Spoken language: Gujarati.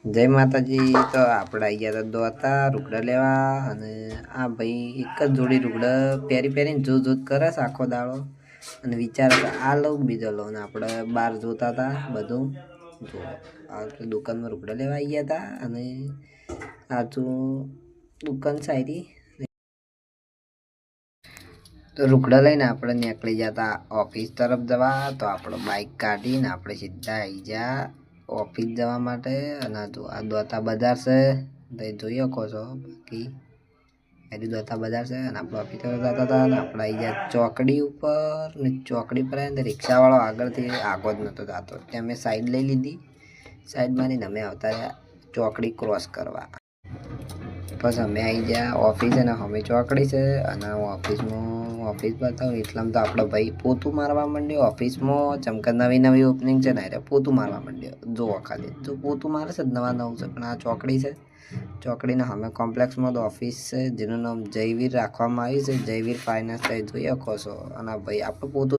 જય માતાજી. તો આપણે આવી ગયા હતા દોતા રૂગડા લેવા, અને આ ભાઈ એક જ જોડી રૂગડા પહેરીને જોત કરે છે આખો દાડો, અને વિચારે કે આ લઉં બીજો લઉં. ને આપણે બહાર જોતા હતા બધું. જો આપણે દુકાનમાં રૂગડા લેવા આવી ગયા હતા, અને આજુ દુકાન સારી તો રૂગડા લઈને આપણે નીકળી જતા ઓફિસ તરફ જવા. તો આપણે બાઇક કાઢીને આપણે સીધા આવી ગયા ઓફિસ જવા માટે. અને આ દોતા બજાર છે, તો જોઈ શકો છો. બાકી એની દોતા બજાર છે, અને આપણે ઓફિસ તરફ જતા હતા. અને આપણે આવી ગયા ચોકડી ઉપર, ને ચોકડી પર આવીને રિક્ષાવાળો આગળથી આગો જ નહોતો જતો, ત્યાં મેં સાઈડ લઈ લીધી. સાઈડમાં નહીં અમે આવતા રહ્યા ચોકડી ક્રોસ કરવા. બસ અમે આવી ગયા ઓફિસ, અને અમે ચોકડી છે. અને ઓફિસ બતાવું એટલામાં તો આપણો ભાઈ પોતું મારવા માંડ્યો ઓફિસમાં. ચમકે નવી ઓપનિંગ છે ને, એટલે પોતું મારવા માંડ્યો. જુઓ ખાલી તો પોતું મારે છે જ, નવું છે. પણ આ ચોકડી છે, ચોકડીના અમે કોમ્પ્લેક્સમાં તો ઓફિસ છે, જેનું નામ જયવીર રાખવામાં આવ્યું છે. જયવીર ફાઇનાન્સ જોઈ શકો છો. અને ભાઈ આપણું પોતું